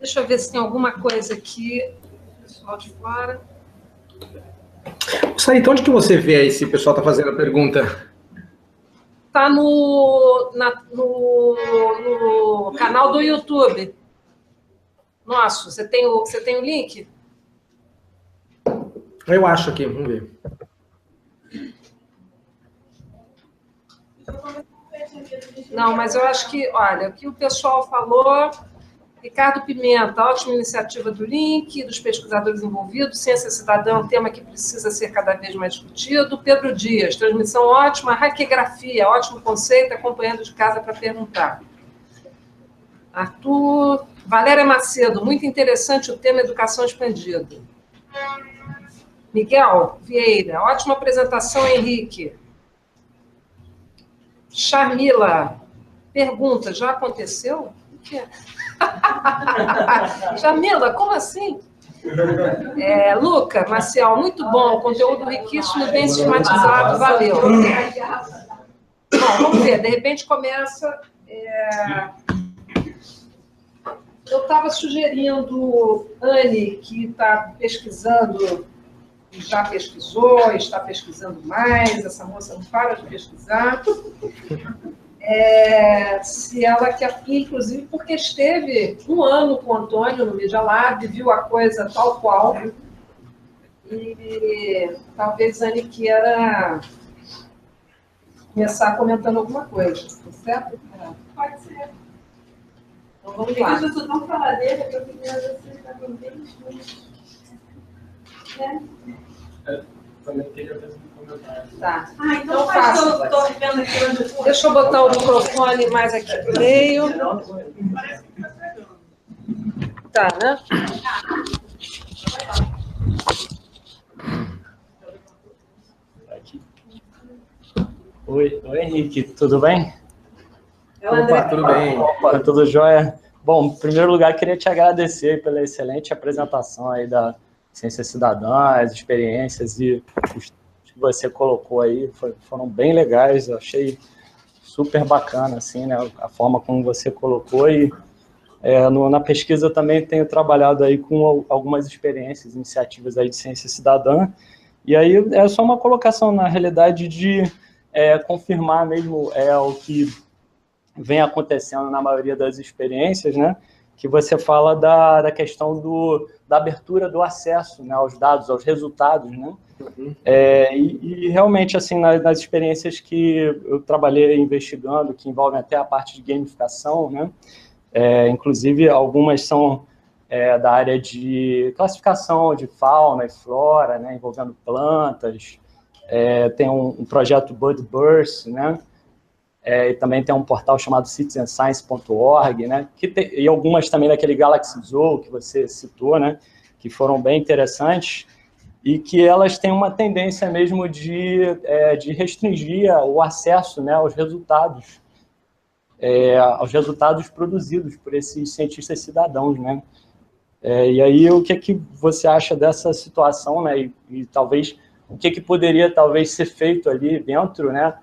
Deixa eu ver se tem alguma coisa aqui. Pessoal de fora. Sarita, onde que você vê aí se o pessoal está fazendo a pergunta? Está no canal do YouTube. Nossa, você tem o link? Eu acho aqui, vamos ver. Não, mas eu acho que, olha, o que o pessoal falou, Ricardo Pimenta, ótima iniciativa do link, dos pesquisadores envolvidos, ciência cidadã, um tema que precisa ser cada vez mais discutido. Pedro Dias, transmissão ótima, hackegrafia, ótimo conceito, acompanhando de casa para perguntar. Arthur, Valéria Macedo, muito interessante o tema educação expandida. Miguel Vieira, ótima apresentação, Henrique. Charmila, pergunta, já aconteceu? O que é? Jamila, como assim? Luca, Marcial, muito bom, conteúdo riquíssimo, bem sistematizado, valeu. Bom, vamos ver, de repente começa... Eu estava sugerindo, Anne, que está pesquisando, já pesquisou, está pesquisando mais, essa moça não para de pesquisar. Se ela quer, inclusive, porque esteve um ano com o Antônio no Media Lab, viu a coisa tal qual, e talvez a Anne queira começar comentando alguma coisa, tá certo? Pode ser. Então vamos lá. Eu sou tão faladeira que eu queria ver se está bem juntos. Também queria fazer um comentário. Tá. Então faz que eu estou vendo aqui onde... Deixa eu botar o microfone mais aqui pro meio. Tá, né? Oi, Henrique, tudo bem? Opa, tudo bem? Opa, tudo jóia? Bom, em primeiro lugar, queria te agradecer pela excelente apresentação aí da Ciência Cidadã, as experiências e os que você colocou aí foram bem legais, eu achei super bacana, assim, né, a forma como você colocou e na pesquisa também tenho trabalhado aí com algumas experiências, iniciativas aí de ciência cidadã, e aí é só uma colocação, na realidade, de confirmar mesmo o que vem acontecendo na maioria das experiências, né, que você fala da questão da abertura do acesso, né, aos dados, aos resultados, né, e realmente, assim, nas experiências que eu trabalhei investigando, que envolvem até a parte de gamificação, né, inclusive algumas são da área de classificação de fauna e flora, né, envolvendo plantas, tem um projeto Budburst, né, e também tem um portal chamado citizenscience.org, né, e algumas também daquele Galaxy Zoo que você citou, né, que foram bem interessantes, e que elas têm uma tendência mesmo de restringir o acesso, né, aos resultados produzidos por esses cientistas cidadãos, né. E aí, o que você acha dessa situação, né, e talvez, o que poderia talvez ser feito ali dentro, né,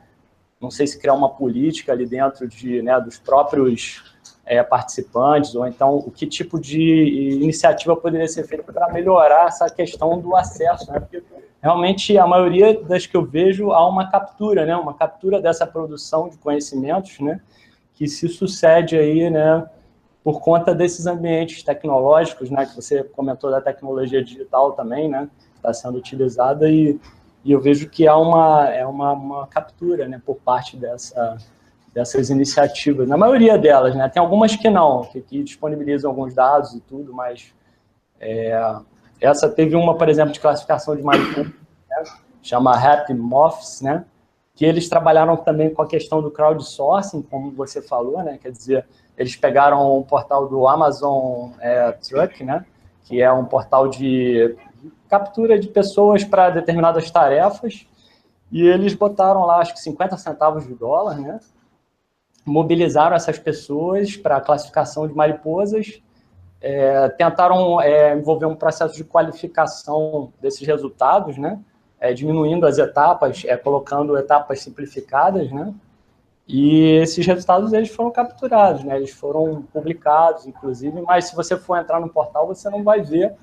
não sei se criar uma política ali dentro dos próprios participantes, ou então o que tipo de iniciativa poderia ser feita para melhorar essa questão do acesso, né? Porque realmente a maioria das que eu vejo há uma captura, né? Uma captura dessa produção de conhecimentos, né? Que se sucede aí, né? Por conta desses ambientes tecnológicos, né? Que você comentou da tecnologia digital também, né? Está sendo utilizada e eu vejo que há uma captura, né, por parte dessas iniciativas, na maioria delas, né, tem algumas que não, que disponibilizam alguns dados e tudo, mas essa teve uma, por exemplo, de classificação de mariposa, né, chama Happy Moths, né, que eles trabalharam também com a questão do crowdsourcing, como você falou, né, quer dizer, eles pegaram um portal do Amazon Truck, né, que é um portal de captura de pessoas para determinadas tarefas, e eles botaram lá, acho que 50 centavos de dólar, né? Mobilizaram essas pessoas para a classificação de mariposas, tentaram envolver um processo de qualificação desses resultados, né? Diminuindo as etapas, colocando etapas simplificadas, né? E esses resultados eles foram capturados, né? Eles foram publicados, inclusive, mas se você for entrar no portal, você não vai ver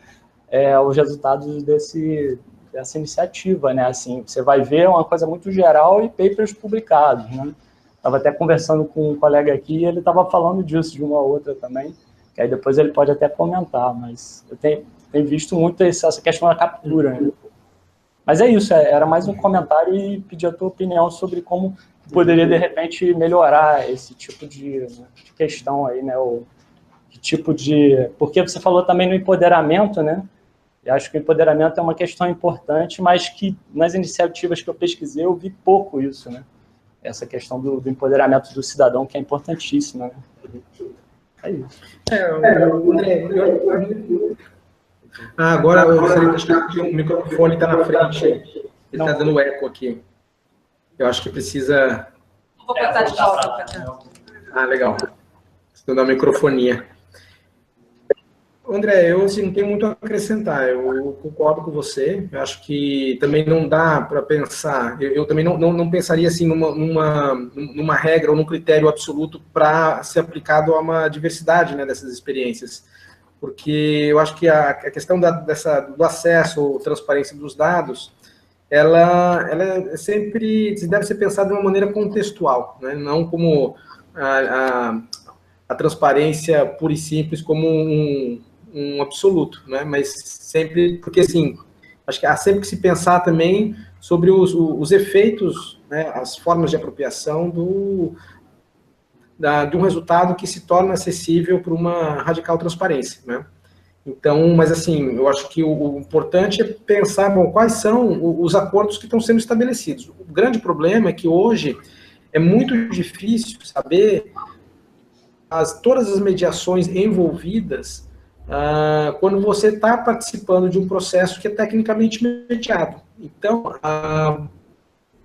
os resultados dessa iniciativa, né? Assim, você vai ver uma coisa muito geral e papers publicados, né? Estava até conversando com um colega aqui e ele estava falando disso de uma outra também, que aí depois ele pode até comentar, mas eu tenho visto muito essa questão da captura, né? Mas é isso, era mais um comentário e pedir a tua opinião sobre como poderia, de repente, melhorar esse tipo de questão aí, né? Que tipo de... Porque você falou também no empoderamento, né? Eu acho que o empoderamento é uma questão importante, mas que nas iniciativas que eu pesquisei eu vi pouco isso, né? Essa questão do empoderamento do cidadão, que é importantíssima, né? É isso. Agora eu gostaria de achar que o microfone está na frente. Ele está dando eco aqui. Eu acho que precisa... Vou botar de volta. Legal. Estou dando a microfonia. André, eu assim, não tenho muito a acrescentar. Eu concordo com você. Eu acho que também não dá para pensar... Eu também não pensaria assim numa regra ou num critério absoluto para ser aplicado a uma diversidade, né, dessas experiências. Porque eu acho que a questão do acesso ou transparência dos dados, ela sempre deve ser pensada de uma maneira contextual, né? Não como a transparência pura e simples como um absoluto, né? Mas sempre, porque assim, acho que há sempre que se pensar também sobre os efeitos, né? As formas de apropriação de um resultado que se torna acessível por uma radical transparência, né? Então, mas assim, eu acho que o importante é pensar, bom, quais são os acordos que estão sendo estabelecidos. O grande problema é que hoje é muito difícil saber todas as mediações envolvidas quando você está participando de um processo que é tecnicamente mediado. Então,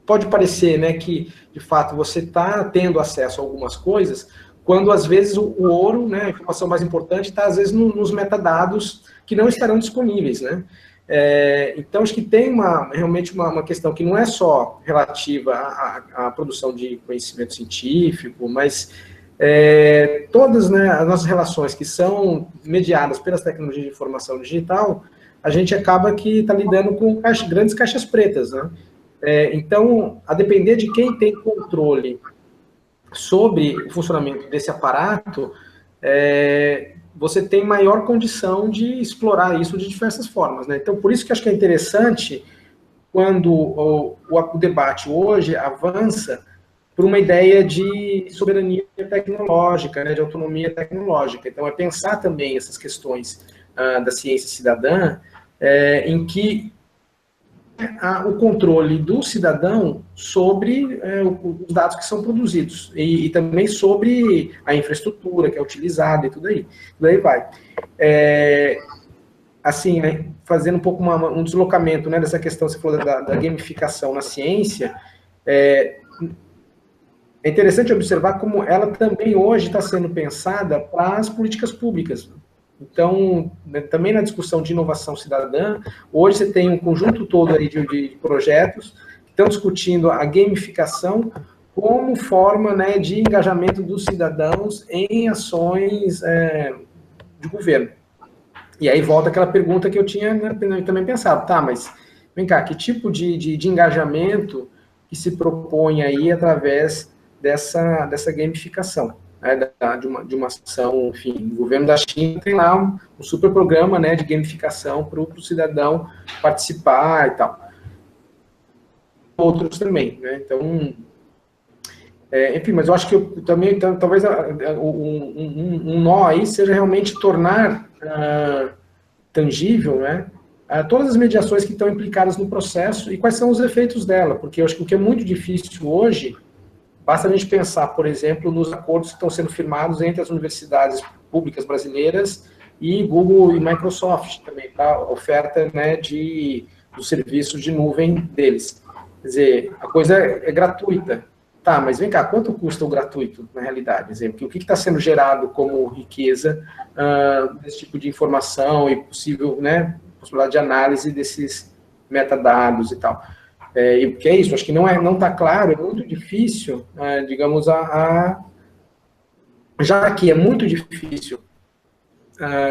pode parecer, né, que, de fato, você está tendo acesso a algumas coisas, quando, às vezes, o ouro, né, a informação mais importante, está, às vezes, nos metadados que não estarão disponíveis, né? Então, acho que tem realmente uma questão que não é só relativa à produção de conhecimento científico, mas todas, né, as nossas relações que são mediadas pelas tecnologias de informação digital, a gente acaba que está lidando com grandes caixas pretas, né? Então, a depender de quem tem controle sobre o funcionamento desse aparato, você tem maior condição de explorar isso de diversas formas, né? Então, por isso que acho que é interessante quando o debate hoje avança por uma ideia de soberania tecnológica, né, de autonomia tecnológica. Então, é pensar também essas questões da ciência cidadã, em que o controle do cidadão sobre os dados que são produzidos e também sobre a infraestrutura que é utilizada e tudo aí vai. Assim, né, fazendo um pouco um deslocamento, né, dessa questão, você falou da gamificação na ciência, é interessante observar como ela também hoje está sendo pensada para as políticas públicas. Então, né, também na discussão de inovação cidadã, hoje você tem um conjunto todo aí de projetos que estão discutindo a gamificação como forma, né, de engajamento dos cidadãos em ações de governo. E aí volta aquela pergunta que eu tinha, né, também pensado, tá, mas vem cá, que tipo de engajamento que se propõe aí através dessa gamificação? De uma ação, enfim, o governo da China tem lá um super programa, né, de gamificação para o cidadão participar e tal. Outros também, né, então, enfim, mas eu acho que também, talvez um nó aí seja realmente tornar tangível, né, todas as mediações que estão implicadas no processo e quais são os efeitos dela, porque eu acho que o que é muito difícil hoje, basta a gente pensar, por exemplo, nos acordos que estão sendo firmados entre as universidades públicas brasileiras e Google e Microsoft também, para a oferta, né, dos serviços de nuvem deles. Quer dizer, a coisa é gratuita. Tá, mas vem cá, quanto custa o gratuito, na realidade? Quer dizer, o que está sendo gerado como riqueza desse tipo de informação e possível, né, possibilidade de análise desses metadados e tal. Porque é isso, acho que não está claro, é muito difícil, digamos, já que é muito difícil,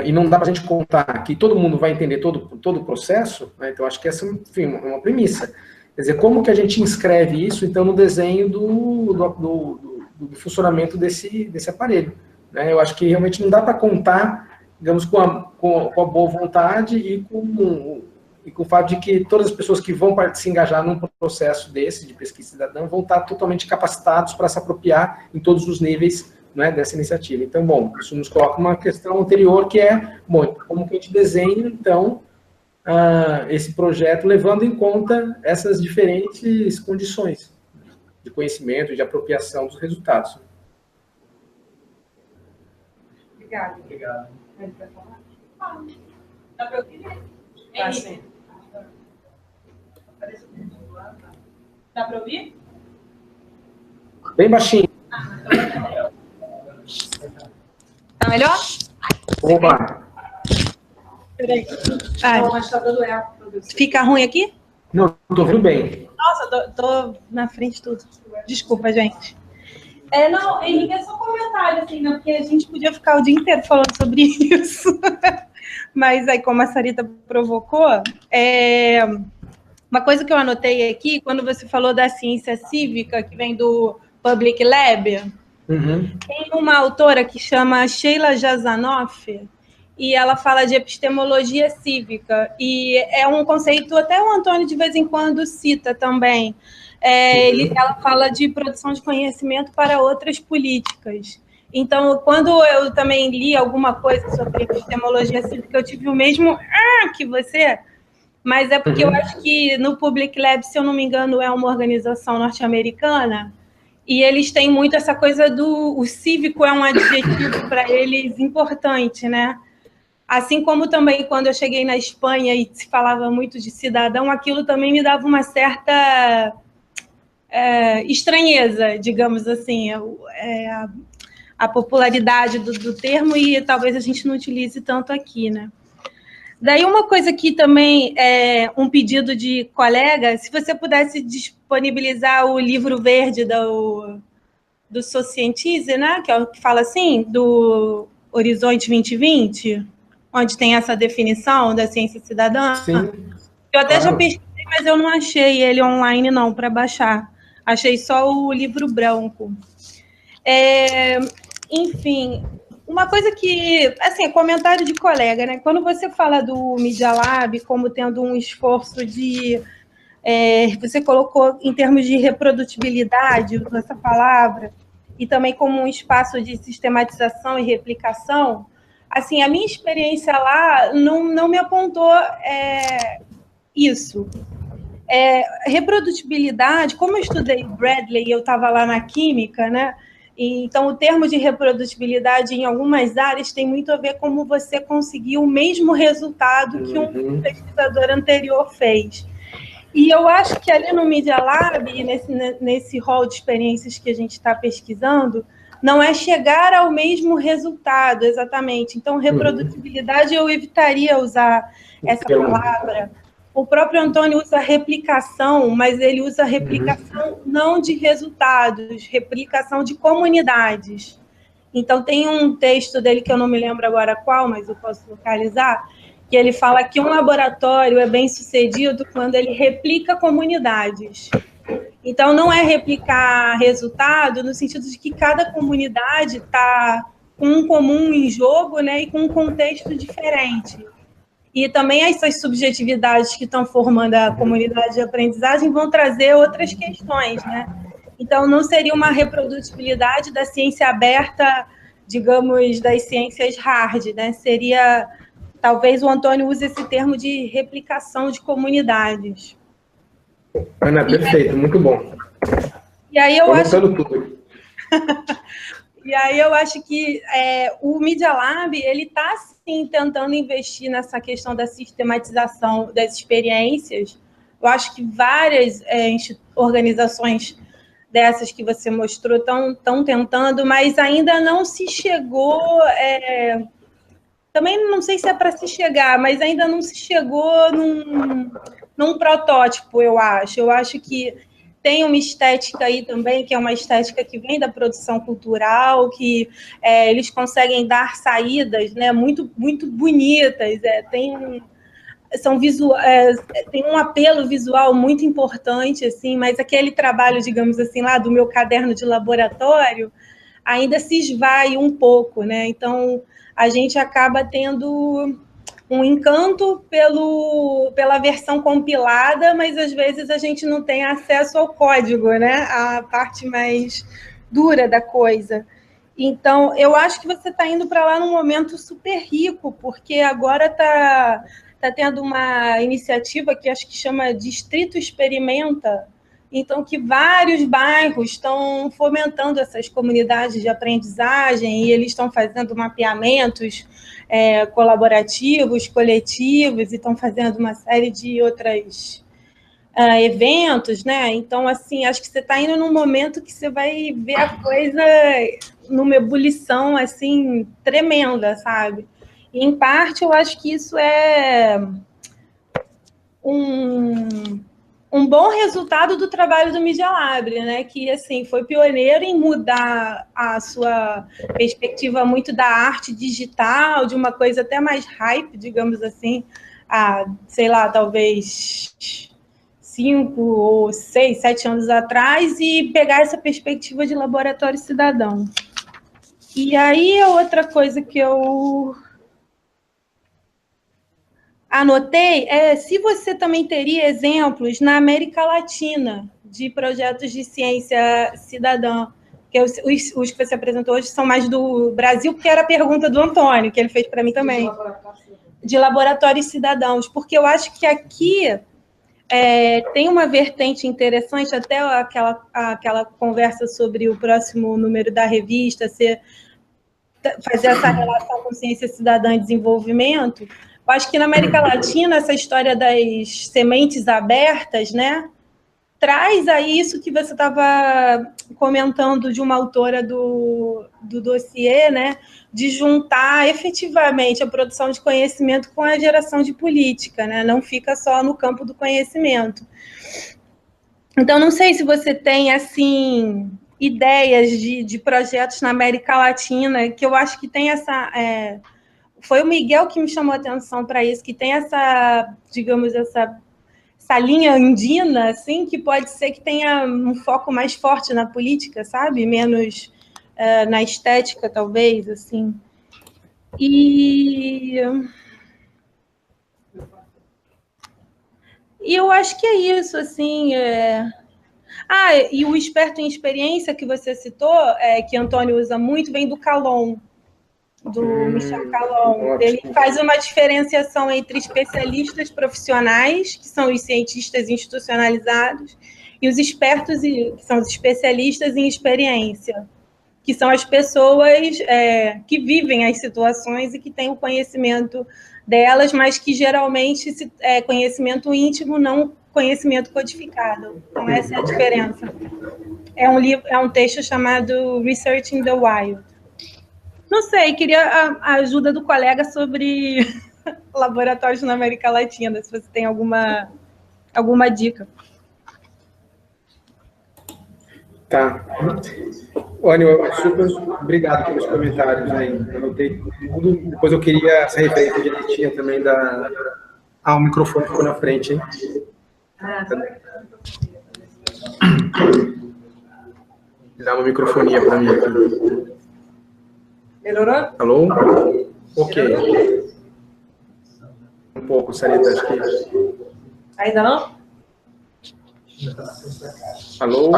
e não dá para a gente contar que todo mundo vai entender todo o processo, né? Então acho que essa, enfim, é uma premissa. Quer dizer, como que a gente inscreve isso, então, no desenho do funcionamento desse aparelho, né? Eu acho que realmente não dá para contar, digamos, com a boa vontade e com o fato de que todas as pessoas que vão se engajar num processo desse, de pesquisa cidadã, vão estar totalmente capacitados para se apropriar em todos os níveis, né, dessa iniciativa. Então, bom, isso nos coloca uma questão anterior, que é, bom, como que a gente desenha, então, esse projeto, levando em conta essas diferentes condições de conhecimento, de apropriação dos resultados. Obrigada. Obrigado. Dá para ouvir? Tá, sim. Dá para ouvir? Bem baixinho. Tá melhor? Opa! Peraí. Não, mas está dando eco para você. Fica ruim aqui? Não, estou ouvindo bem. Nossa, tô na frente de tudo. Desculpa, gente. Não, Henrique, é só um comentário, assim, né? Porque a gente podia ficar o dia inteiro falando sobre isso. Mas aí, como a Sarita provocou, uma coisa que eu anotei aqui, quando você falou da ciência cívica, que vem do Public Lab, tem uma autora que chama Sheila Jasanoff, e ela fala de epistemologia cívica, e é um conceito, até o Antônio de vez em quando cita também. Ela fala de produção de conhecimento para outras políticas. Então, quando eu também li alguma coisa sobre epistemologia cívica, eu tive o mesmo que você, mas é porque eu acho que no Public Lab, se eu não me engano, é uma organização norte-americana, e eles têm muito essa coisa o cívico é um adjetivo para eles importante, né? Assim como também quando eu cheguei na Espanha e se falava muito de cidadão, aquilo também me dava uma certa estranheza, digamos assim, a popularidade do termo, e talvez a gente não utilize tanto aqui, né? Daí uma coisa que também é um pedido de colega, se você pudesse disponibilizar o livro verde do Socientize, né, que é o que fala assim, do Horizonte 2020, onde tem essa definição da ciência cidadã. Sim. Eu até já pesquisei, mas eu não achei ele online não para baixar. Achei só o livro branco. Enfim, uma coisa que, assim, comentário de colega, né? Quando você fala do Media Lab como tendo um esforço de... você colocou em termos de reprodutibilidade, usou essa palavra, e também como um espaço de sistematização e replicação, assim, a minha experiência lá não me apontou isso. Reprodutibilidade, como eu estudei Bradley e eu estava lá na química, né? Então, o termo de reprodutibilidade em algumas áreas tem muito a ver com como você conseguiu o mesmo resultado que um pesquisador anterior fez. E eu acho que ali no Media Lab, nesse rol de experiências que a gente está pesquisando, não é chegar ao mesmo resultado, exatamente. Então, reprodutibilidade, eu evitaria usar essa palavra. O próprio Antônio usa replicação, mas ele usa replicação não de resultados, replicação de comunidades. Então, tem um texto dele que eu não me lembro agora qual, mas eu posso localizar, que ele fala que um laboratório é bem-sucedido quando ele replica comunidades. Então, não é replicar resultado no sentido de que cada comunidade está com um comum em jogo, né, e com um contexto diferente. E também essas subjetividades que estão formando a comunidade de aprendizagem vão trazer outras questões, né? Então, não seria uma reprodutibilidade da ciência aberta, digamos, das ciências hard, né? Seria, talvez o Antônio use esse termo de replicação de comunidades. Ana, perfeito, muito bom. E aí eu acho... tudo. E aí eu acho que o Media Lab, ele está, sim, tentando investir nessa questão da sistematização das experiências. Eu acho que várias organizações dessas que você mostrou estão tentando, mas ainda não se chegou também não sei se é para se chegar, mas ainda não se chegou num protótipo, eu acho. Eu acho que tem uma estética aí também, que é uma estética que vem da produção cultural, que eles conseguem dar saídas, né, muito, muito bonitas, tem um apelo visual muito importante, assim, mas aquele trabalho, digamos assim, lá do meu caderno de laboratório, ainda se esvai um pouco, né? Então, a gente acaba tendo um encanto pela versão compilada, mas às vezes a gente não tem acesso ao código, né? A parte mais dura da coisa. Então, eu acho que você está indo para lá num momento super rico, porque agora está tendo uma iniciativa que acho que chama Distrito Experimenta, então que vários bairros estão fomentando essas comunidades de aprendizagem e eles estão fazendo mapeamentos colaborativos, coletivos, e estão fazendo uma série de outros eventos, né? Então, assim, acho que você está indo num momento que você vai ver a coisa numa ebulição, assim, tremenda, sabe? E, em parte, eu acho que isso é um bom resultado do trabalho do Media Lab, né? Que, assim, foi pioneiro em mudar a sua perspectiva muito da arte digital, de uma coisa até mais hype, digamos assim, sei lá, talvez 5 ou 6, 7 anos atrás, e pegar essa perspectiva de laboratório cidadão. E aí, a outra coisa que eu anotei se você também teria exemplos na América Latina de projetos de ciência cidadã, que os que você apresentou hoje são mais do Brasil, porque era a pergunta do Antônio, que ele fez para mim também, de laboratórios cidadãos, porque eu acho que aqui tem uma vertente interessante, até aquela conversa sobre o próximo número da revista, fazer essa relação com ciência cidadã e desenvolvimento. Eu acho que na América Latina, essa história das sementes abertas, né, traz aí isso que você estava comentando de uma autora do dossiê, né, de juntar efetivamente a produção de conhecimento com a geração de política, né, não fica só no campo do conhecimento. Então, não sei se você tem, assim, ideias de projetos na América Latina, que eu acho que tem essa... Foi o Miguel que me chamou a atenção para isso, que tem essa, digamos, essa linha andina, assim, que pode ser que tenha um foco mais forte na política, sabe? Menos na estética, talvez, assim. E eu acho que é isso, assim. E o Esperto em Experiência que você citou, que Antônio usa muito, vem do Calon, do Michel Calon. Ele faz uma diferenciação entre especialistas profissionais, que são os cientistas institucionalizados, e os espertos, que são os especialistas em experiência, que são as pessoas que vivem as situações e que têm o conhecimento delas, mas que geralmente é conhecimento íntimo, não conhecimento codificado. Então, essa é a diferença. É um texto chamado Research in the Wild. Não sei, queria a ajuda do colega sobre laboratórios na América Latina, se você tem alguma dica. Tá. Olha, super obrigado pelos comentários aí. Eu anotei tudo. Depois eu queria essa referência direitinha também da... o microfone ficou na frente, hein? Dá uma microfonia para mim aqui. Melhorou? Alô? Ok. Um pouco, Sarita, acho que... Ainda não? Alô?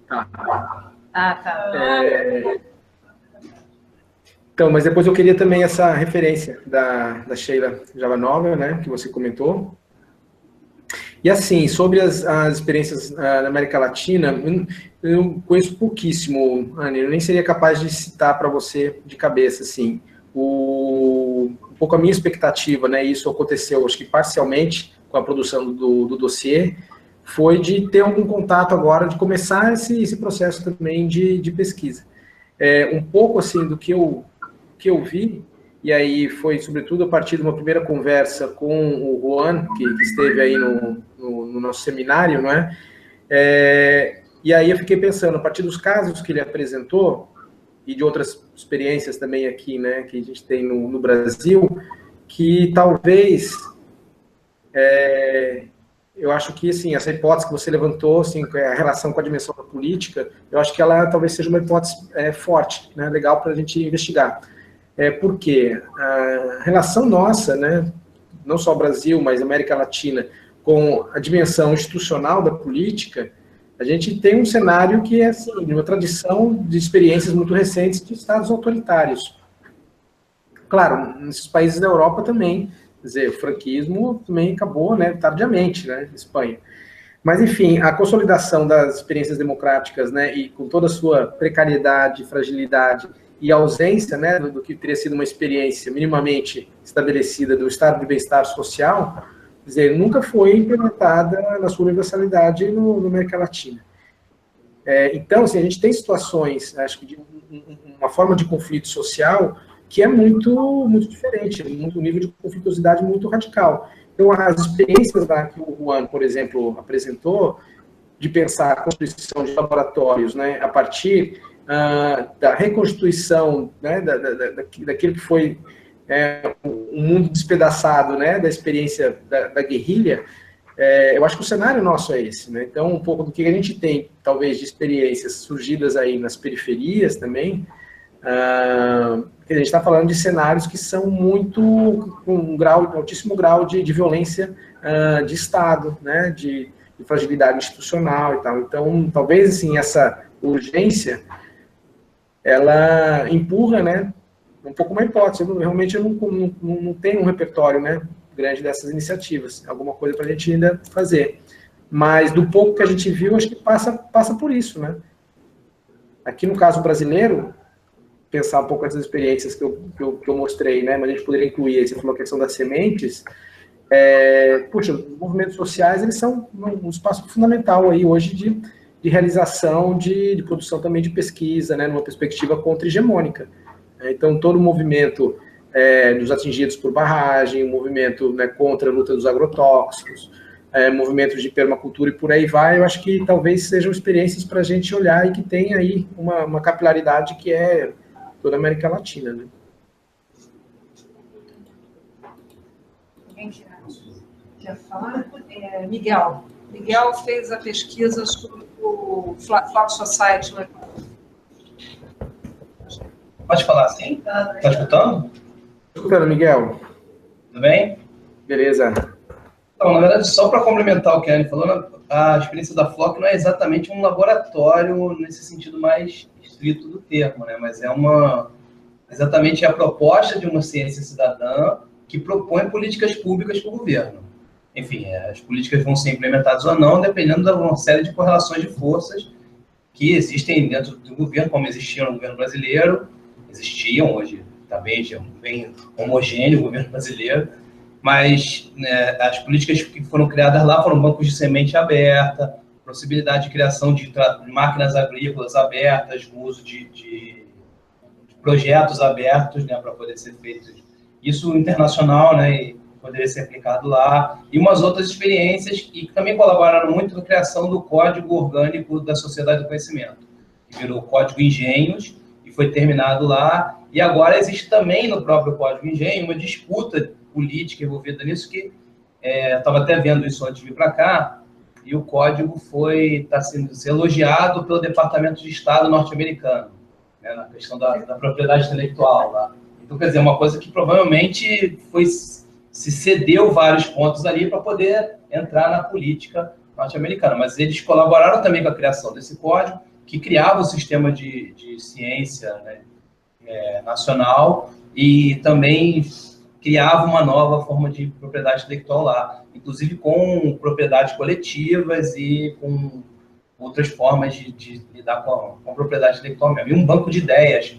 Tá. Tá. Então, mas depois eu queria também essa referência da Sheila Javanova, né, que você comentou. E assim, sobre as experiências na América Latina, eu conheço pouquíssimo, Anny, eu nem seria capaz de citar para você de cabeça, assim, um pouco a minha expectativa, né, isso aconteceu, acho que parcialmente com a produção do dossiê, foi de ter algum contato agora, de começar esse processo também de pesquisa. Um pouco, assim, do que eu vi, e aí foi, sobretudo, a partir de uma primeira conversa com o Juan, que esteve aí no nosso seminário, não é? E aí eu fiquei pensando, a partir dos casos que ele apresentou, e de outras experiências também aqui, né, que a gente tem no Brasil, que talvez, eu acho que, assim, essa hipótese que você levantou, assim, a relação com a dimensão da política, eu acho que ela talvez seja uma hipótese forte, né, legal para a gente investigar. Porque a relação nossa, né, não só Brasil, mas América Latina, com a dimensão institucional da política, a gente tem um cenário que é, assim, de uma tradição de experiências muito recentes de estados autoritários. Claro, nesses países da Europa também, quer dizer, o franquismo também acabou, né, tardiamente, né, na Espanha. Mas, enfim, a consolidação das experiências democráticas, né, e com toda a sua precariedade, fragilidade e ausência, né, do que teria sido uma experiência minimamente estabelecida do estado de bem-estar social, quer dizer, nunca foi implementada na sua universalidade no América Latina. Então, assim, a gente tem situações, acho que de uma forma de conflito social que é muito, muito diferente, um nível de conflituosidade muito radical. Então, as experiências que o Juan, por exemplo, apresentou, de pensar a constituição de laboratórios, né, a partir da reconstituição, né, daquilo que foi um mundo despedaçado, né, da experiência da guerrilha, eu acho que o cenário nosso é esse, né? Então, um pouco do que a gente tem, talvez, de experiências surgidas aí nas periferias também, a gente está falando de cenários que são muito, com um altíssimo grau de violência de Estado, né, de fragilidade institucional e tal. Então, talvez, assim, essa urgência, ela empurra, né, um pouco uma hipótese. Realmente eu não tenho um repertório, né, grande dessas iniciativas, alguma coisa para a gente ainda fazer. Mas do pouco que a gente viu, acho que passa por isso, né. Aqui no caso brasileiro, pensar um pouco essas experiências que eu mostrei, né, mas a gente poderia incluir aí, você falou a questão das sementes, puxa, os movimentos sociais, eles são um espaço fundamental aí hoje de realização, de produção também de pesquisa, né, numa perspectiva contra-hegemônica. Então, todo o movimento dos atingidos por barragem, o movimento, né, contra a luta dos agrotóxicos, movimentos de permacultura e por aí vai, eu acho que talvez sejam experiências para a gente olhar e que tem aí uma capilaridade que é toda a América Latina, né? Alguém quer falar? Miguel. Miguel fez a pesquisa sobre o Flock Society. Né? Pode falar sim? Tá escutando? Escutando, Miguel. Tudo bem? Beleza. Então, na verdade, só para complementar o que a Anne falou, a experiência da Flock não é exatamente um laboratório nesse sentido mais estrito do termo, né? Mas é exatamente a proposta de uma ciência cidadã que propõe políticas públicas para o governo. Enfim, as políticas vão ser implementadas ou não, dependendo de uma série de correlações de forças que existem dentro do governo, como existiam no governo brasileiro, existiam hoje também, já bem homogêneo o governo brasileiro, mas, né, as políticas que foram criadas lá foram bancos de semente aberta, possibilidade de criação de máquinas agrícolas abertas, o uso de projetos abertos, né, para poder ser feito isso internacional, né, e poderia ser aplicado lá, e umas outras experiências e que também colaboraram muito na criação do Código Orgânico da Sociedade do Conhecimento, que virou Código Engenhos e foi terminado lá, e agora existe também no próprio Código Engenho uma disputa política envolvida nisso, que estava até vendo isso antes de vir para cá, e o código está sendo elogiado pelo Departamento de Estado norte-americano, né, na questão da propriedade intelectual lá. Então, quer dizer, uma coisa que provavelmente se cedeu vários pontos ali para poder entrar na política norte-americana, mas eles colaboraram também com a criação desse código, que criava o sistema de ciência, né, nacional, e também criava uma nova forma de propriedade intelectual lá, inclusive com propriedades coletivas e com outras formas de lidar com propriedade intelectual mesmo. E um banco de ideias,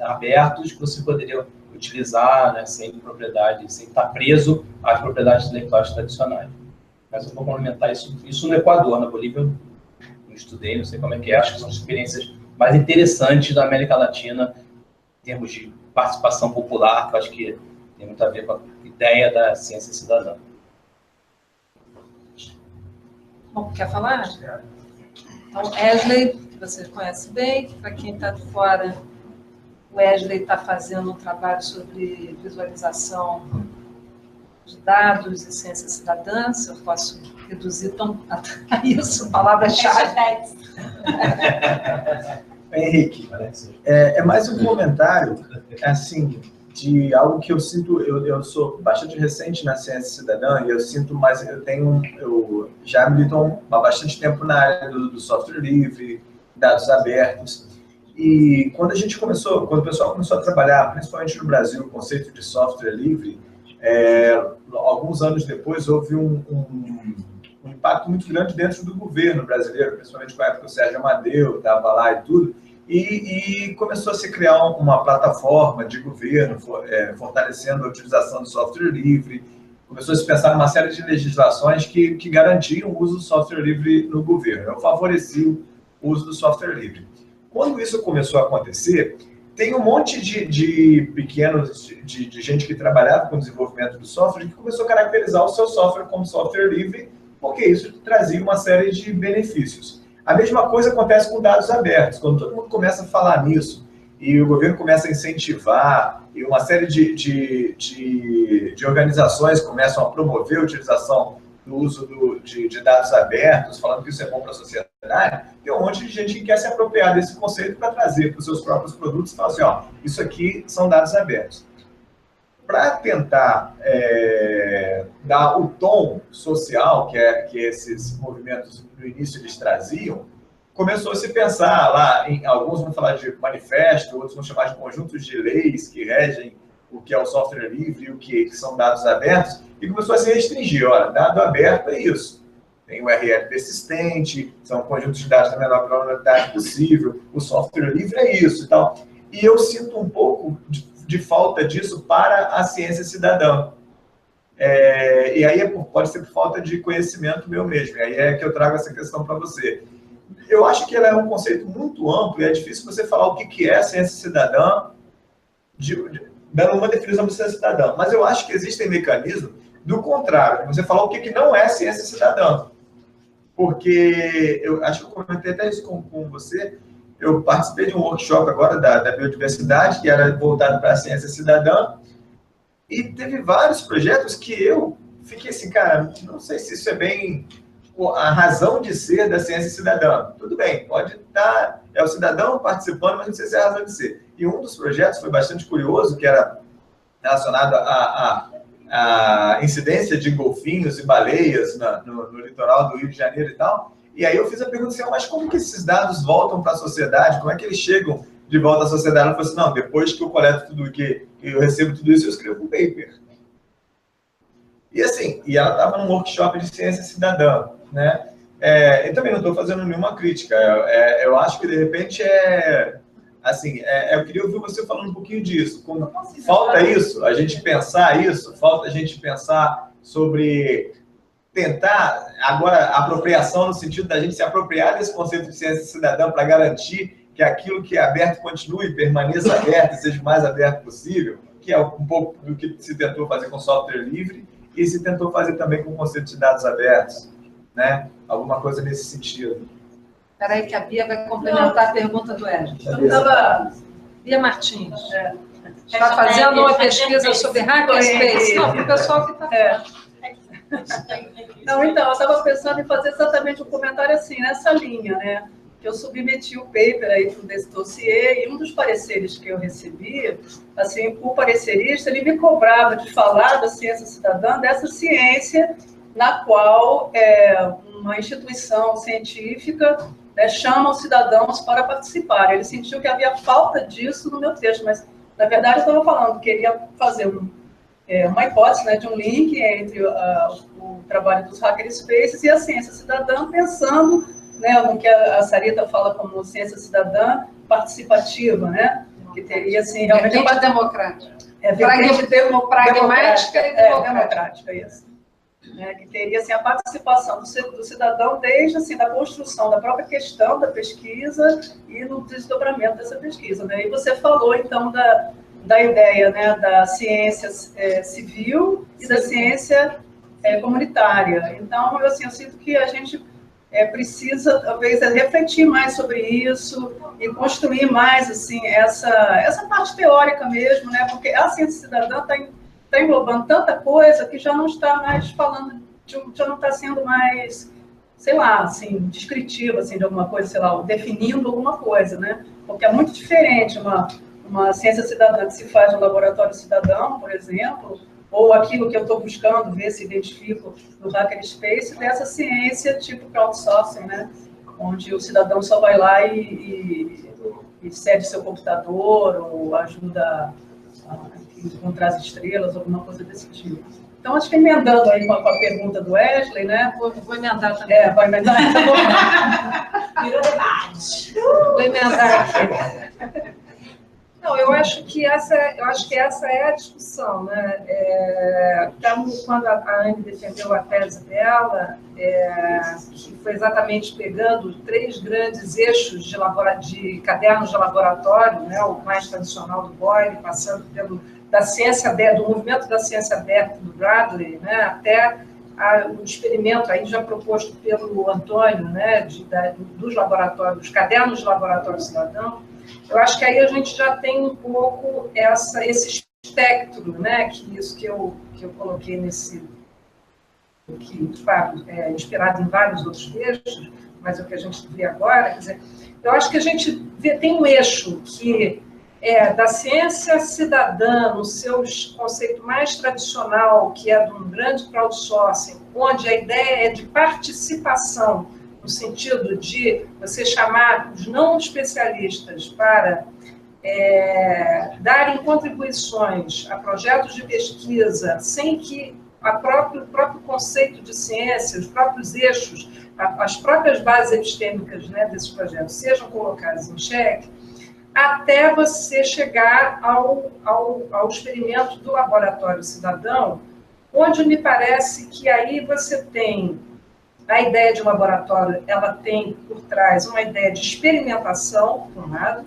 abertos que você poderia utilizar, né, sem propriedade, sem estar preso às propriedades intelectuais tradicionais. Mas eu vou complementar isso no Equador. Na Bolívia eu não estudei, não sei como é que é, acho que são experiências mais interessantes da América Latina termos de participação popular, que eu acho que tem muito a ver com a ideia da ciência cidadã. Bom, quer falar? Então, Wesley, que você conhece bem, para quem está de fora, o Wesley está fazendo um trabalho sobre visualização de dados e ciência cidadã, se eu posso reduzir tão a isso, palavra-chave. Henrique, é mais um comentário, assim, de algo que eu sinto, eu sou bastante recente na ciência cidadã e eu sinto mais, eu já milito há bastante tempo na área do software livre, dados abertos, e quando o pessoal começou a trabalhar, principalmente no Brasil, o conceito de software livre, alguns anos depois houve um impacto muito grande dentro do governo brasileiro, principalmente com a época que o Sérgio Amadeu estava lá e tudo, e começou a se criar uma plataforma de governo, fortalecendo a utilização do software livre, começou a se pensar numa série de legislações que garantiam o uso do software livre no governo, eu favoreci o uso do software livre. Quando isso começou a acontecer, tem um monte de pequenos, de gente que trabalhava com o desenvolvimento do software, que começou a caracterizar o seu software como software livre, porque isso trazia uma série de benefícios. A mesma coisa acontece com dados abertos. Quando todo mundo começa a falar nisso, e o governo começa a incentivar, e uma série de organizações começam a promover a utilização do uso de dados abertos, falando que isso é bom para a sociedade, tem um monte de gente que quer se apropriar desse conceito para trazer para os seus próprios produtos e falar assim, ó, isso aqui são dados abertos. Para tentar dar o tom social que esses movimentos no início eles traziam, começou a se pensar lá, alguns vão falar de manifesto, outros vão chamar de conjuntos de leis que regem o que é o software livre e o que são dados abertos, e começou a se restringir, olha, dado aberto é isso. Tem o URL persistente, são conjuntos de dados da menor probabilidade possível, o software livre é isso e tal. E eu sinto um pouco de falta disso para a ciência cidadã. E aí pode ser por falta de conhecimento meu mesmo, e aí é que eu trago essa questão para você. Eu acho que ela é um conceito muito amplo e é difícil você falar o que é ciência cidadã, dando uma definição de ciência cidadã, mas eu acho que existem mecanismos do contrário, você falar o que não é ciência cidadã. Porque eu acho que eu comentei até isso com você, eu participei de um workshop agora da biodiversidade, que era voltado para a ciência cidadã, e teve vários projetos que eu fiquei assim, cara, não sei se isso é bem a razão de ser da ciência cidadã. Tudo bem, pode estar, é o cidadão participando, mas não sei se é a razão de ser. E um dos projetos foi bastante curioso, que era relacionado à incidência de golfinhos e baleias no litoral do Rio de Janeiro e tal. E aí eu fiz a pergunta assim, mas como que esses dados voltam para a sociedade? Como é que eles chegam de volta à sociedade? Ela falou assim, não, depois que eu coleto tudo, que eu recebo tudo isso, eu escrevo um paper. E assim, ela estava num workshop de ciência cidadã, né? Eu também não estou fazendo nenhuma crítica. Eu acho que, de repente, eu queria ouvir você falando um pouquinho disso. Falta isso, a gente pensar isso, falta a gente pensar sobre tentar, agora, apropriação no sentido da gente se apropriar desse conceito de ciência cidadã para garantir que aquilo que é aberto continue, permaneça aberto e seja o mais aberto possível, que é um pouco do que se tentou fazer com software livre e se tentou fazer também com o conceito de dados abertos, né? Alguma coisa nesse sentido. Espera aí que a Bia vai complementar a pergunta do Ed. Bia Martins. Está fazendo uma pesquisa sobre hackerspace? Não, para o pessoal que está... Não, então, eu estava pensando em fazer exatamente um comentário assim, nessa linha, né? Que eu submeti o paper aí desse dossiê, e um dos pareceres que eu recebi, assim, o parecerista, ele me cobrava de falar da ciência cidadã, dessa ciência na qual uma instituição científica chama os cidadãos para participar. Ele sentiu que havia falta disso no meu texto, mas, na verdade, eu estava falando que queria fazer uma hipótese, né, de um link entre o trabalho dos hackerspaces e a ciência cidadã, pensando, né, no que a Sarita fala como ciência cidadã participativa, né, que teria, assim, realmente... democrática. Pragmática e democrática. Democrática, isso. né, que teria assim, a participação do cidadão desde assim, da construção da própria questão da pesquisa e no desdobramento dessa pesquisa. Né? E você falou, então, da ideia, né, da ciência civil e da ciência comunitária. Então, assim, eu sinto que a gente precisa, talvez, refletir mais sobre isso e construir mais assim, essa parte teórica mesmo, né? Porque a ciência cidadã está englobando tanta coisa que já não está mais falando, já não está sendo mais, sei lá, assim, descritiva assim, de alguma coisa, sei lá, definindo alguma coisa, né? Porque é muito diferente uma ciência cidadã que se faz no laboratório cidadão, por exemplo, ou aquilo que eu estou buscando, ver se identifico no Hackerspace, dessa ciência tipo crowdsourcing, né? Onde o cidadão só vai lá e cede seu computador ou ajuda a encontrar as estrelas, alguma coisa desse tipo. Então, acho que emendando aí com a pergunta do Wesley, né? Vou emendar também. Vai emendar. Virou debate. Vou emendar aqui. Não, eu acho que essa é a discussão, né? Quando a Anne defendeu a tese dela, que foi exatamente pegando 3 grandes eixos de cadernos de laboratório, né? O mais tradicional do Boyle, passando da ciência aberta, do movimento da ciência aberta do Bradley, né? Até o experimento aí já proposto pelo Antônio, né? Dos laboratórios, dos cadernos de laboratório cidadão. Eu acho que aí a gente já tem um pouco esse espectro, né? Isso que eu coloquei inspirado em vários outros textos, mas é o que a gente vê agora. Quer dizer, eu acho que a gente tem um eixo que da ciência cidadã, no seu conceito mais tradicional, que é de um grande crowdsourcing, onde a ideia é de participação, no sentido de você chamar os não especialistas para darem contribuições a projetos de pesquisa, sem que o próprio conceito de ciência, os próprios eixos, as próprias bases epistêmicas, né, desses projetos sejam colocadas em xeque, até você chegar ao experimento do laboratório cidadão, onde me parece que aí você tem a ideia de laboratório, ela tem por trás uma ideia de experimentação, por um lado.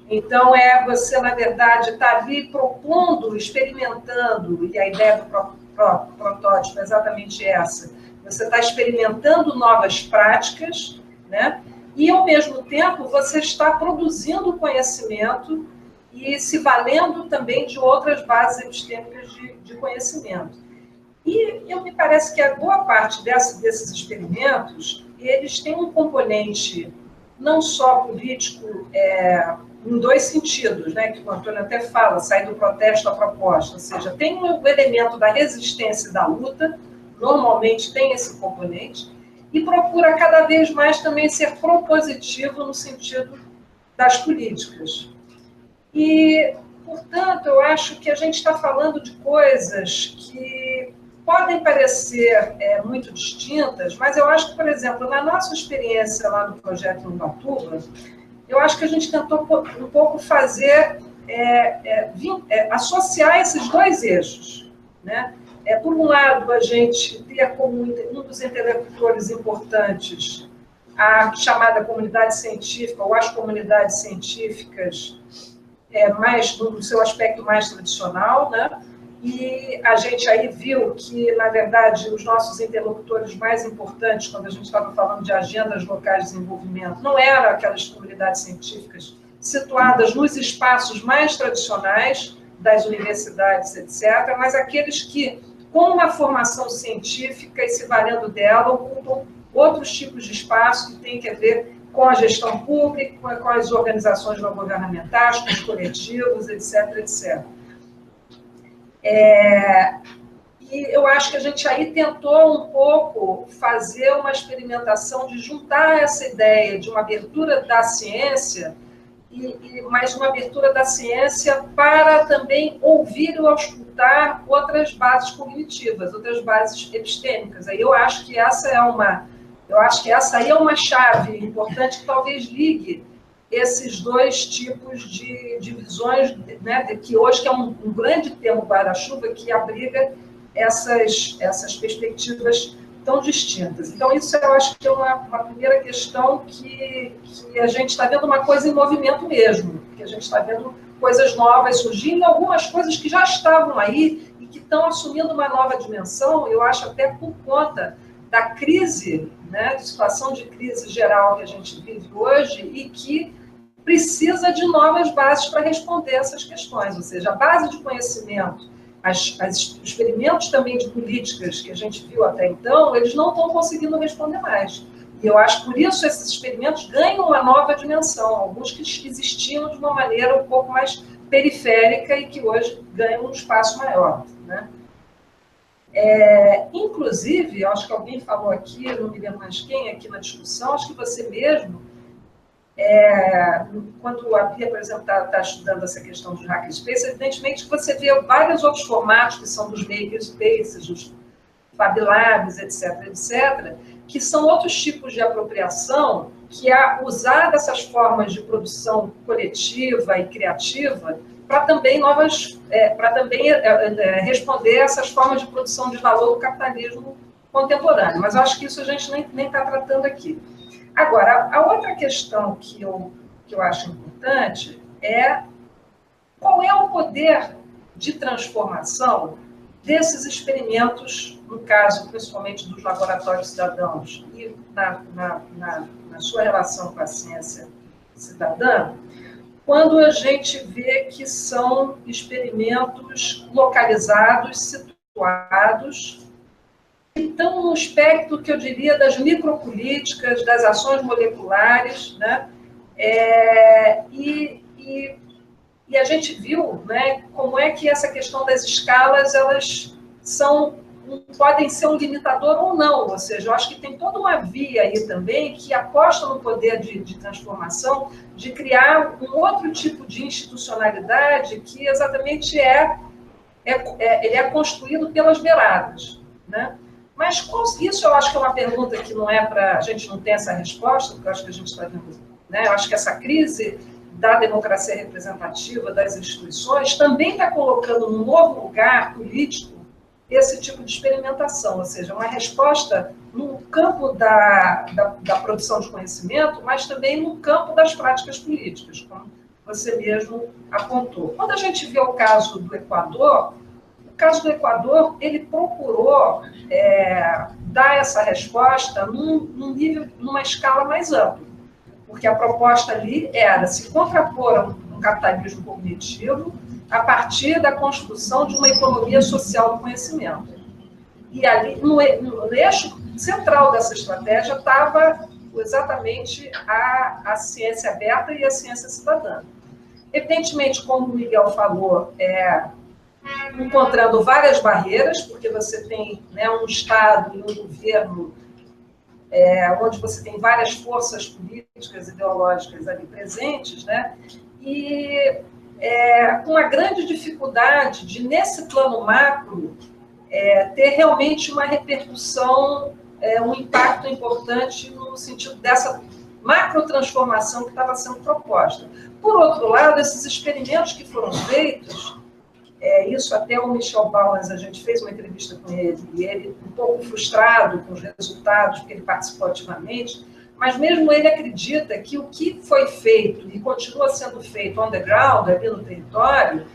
Então, você, na verdade, está ali propondo, experimentando, e a ideia do próprio protótipo é exatamente essa. Você está experimentando novas práticas, né? E, ao mesmo tempo, você está produzindo conhecimento e se valendo também de outras bases epistêmicas de conhecimento. E me parece que a boa parte desses experimentos, eles têm um componente não só político, em 2 sentidos, né, que o Antônio até fala, sair do protesto à proposta, ou seja, tem o elemento da resistência e da luta, normalmente tem esse componente, e procura cada vez mais também ser propositivo no sentido das políticas. E, portanto, eu acho que a gente está falando de coisas que podem parecer muito distintas, mas eu acho que, por exemplo, na nossa experiência lá no projeto em Ubatuba, eu acho que a gente tentou um pouco fazer, associar esses 2 eixos, né? Por um lado, a gente ter como um dos interlocutores importantes a chamada comunidade científica, ou as comunidades científicas, mais no seu aspecto mais tradicional, né? E a gente aí viu que, na verdade, os nossos interlocutores mais importantes, quando a gente estava falando de agendas locais de desenvolvimento, não eram aquelas comunidades científicas situadas nos espaços mais tradicionais das universidades, etc., mas aqueles que, com uma formação científica e se valendo dela, ocupam outros tipos de espaço que têm a ver com a gestão pública, com as organizações não governamentais, com os coletivos, etc., etc. E eu acho que a gente aí tentou um pouco fazer uma experimentação de juntar essa ideia de uma abertura da ciência, mas uma abertura da ciência para também ouvir ou escutar outras bases cognitivas, outras bases epistêmicas. Aí eu acho que essa aí é uma chave importante que talvez ligue esses 2 tipos de visões, né, que hoje que é um grande termo guarda-chuva que abriga essas perspectivas tão distintas. Então, isso eu acho que é uma primeira questão que a gente está vendo uma coisa em movimento mesmo, que a gente está vendo coisas novas surgindo, algumas coisas que já estavam aí e que estão assumindo uma nova dimensão, eu acho até por conta da crise, né, de situação de crise geral que a gente vive hoje e que precisa de novas bases para responder essas questões, ou seja, a base de conhecimento, os experimentos também de políticas que a gente viu até então, eles não estão conseguindo responder mais. E eu acho que por isso esses experimentos ganham uma nova dimensão, alguns que existiam de uma maneira um pouco mais periférica e que hoje ganham um espaço maior, né? Inclusive, eu acho que alguém falou aqui, eu não me lembro mais quem, aqui na discussão, acho que você mesmo, quando a Bia, por exemplo, está estudando essa questão dos hackerspaces, evidentemente que você vê vários outros formatos que são dos makerspaces, dos Fab Labs, etc., que são outros tipos de apropriação que usar dessas formas de produção coletiva e criativa para também responder essas formas de produção de valor do capitalismo contemporâneo. Mas eu acho que isso a gente nem está tratando aqui. Agora, a outra questão que eu acho importante é qual é o poder de transformação desses experimentos, no caso, principalmente dos laboratórios cidadãos e na sua relação com a ciência cidadã, quando a gente vê que são experimentos localizados, situados, que estão no espectro, que eu diria, das micropolíticas, das ações moleculares, né? E a gente viu, né, como é que essa questão das escalas, elas podem ser um limitador ou não, ou seja, eu acho que tem toda uma via aí também que aposta no poder de transformação, de criar um outro tipo de institucionalidade que exatamente ele é construído pelas beiradas, né? Mas isso eu acho que é uma pergunta que não é para... A gente não tem essa resposta, porque eu acho que a gente está vendo... Né? Eu acho que essa crise da democracia representativa, das instituições, também está colocando num novo lugar político esse tipo de experimentação, ou seja, uma resposta no campo da produção de conhecimento, mas também no campo das práticas políticas, como você mesmo apontou. Quando a gente vê o caso do Equador, ele procurou dar essa resposta numa escala mais ampla, porque a proposta ali era se contrapor a um capitalismo cognitivo a partir da construção de uma economia social do conhecimento. E ali, no eixo central dessa estratégia, estava exatamente a ciência aberta e a ciência cidadã. Evidentemente, como o Miguel falou, encontrando várias barreiras, porque você tem, né, um Estado e um governo onde você tem várias forças políticas, ideológicas ali presentes, né, e uma grande dificuldade de, nesse plano macro, ter realmente uma repercussão, um impacto importante no sentido dessa macrotransformação que estava sendo proposta. Por outro lado, esses experimentos que foram feitos, isso até o Michel Bauwens, a gente fez uma entrevista com ele, e ele um pouco frustrado com os resultados, porque ele participou ativamente, mas mesmo ele acredita que o que foi feito e continua sendo feito on the ground, ali no território,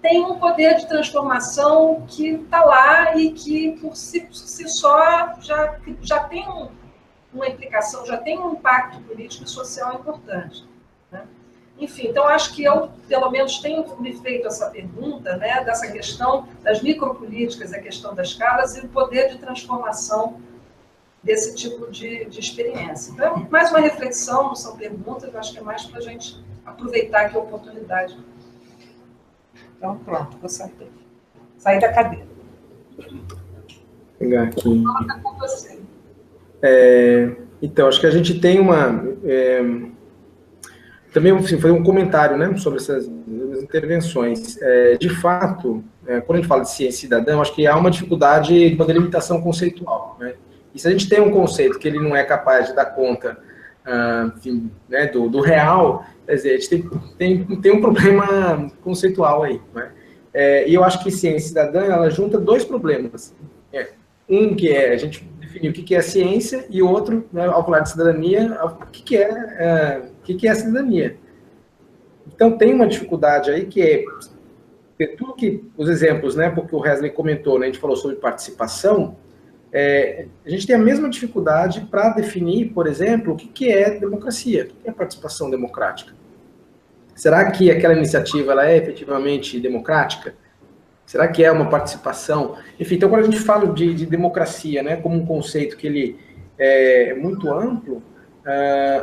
tem um poder de transformação que está lá e que, por si só, já tem uma implicação, já tem um impacto político e social importante, né? Enfim, então, acho que eu, pelo menos, tenho me feito essa pergunta, né, dessa questão das micropolíticas, a questão das escalas e o poder de transformação desse tipo de experiência. Então, é mais uma reflexão, não são perguntas, eu acho que é mais para a gente aproveitar aqui a oportunidade. Então, pronto, vou sair da cadeira. Vou pegar aqui. Coloca com você. Então, acho que a gente tem também fazer um comentário, né, sobre essas intervenções. De fato, quando a gente fala de ciência cidadã, acho que há uma dificuldade de uma delimitação conceitual, né? E se a gente tem um conceito que ele não é capaz de dar conta, enfim, né, do real, quer dizer, a gente tem um problema conceitual aí, né? E eu acho que ciência cidadã, ela junta dois problemas. Um que é a gente definir o que é ciência, e o outro, né, ao falar de cidadania, o que é cidadania. Então, tem uma dificuldade aí que é tudo que os exemplos, né, porque o Wesley comentou, né, a gente falou sobre participação, a gente tem a mesma dificuldade para definir, por exemplo, o que é democracia, o que é participação democrática. Será que aquela iniciativa ela é efetivamente democrática? Será que é uma participação? Enfim, então, quando a gente fala de democracia, né, como um conceito que ele é muito amplo,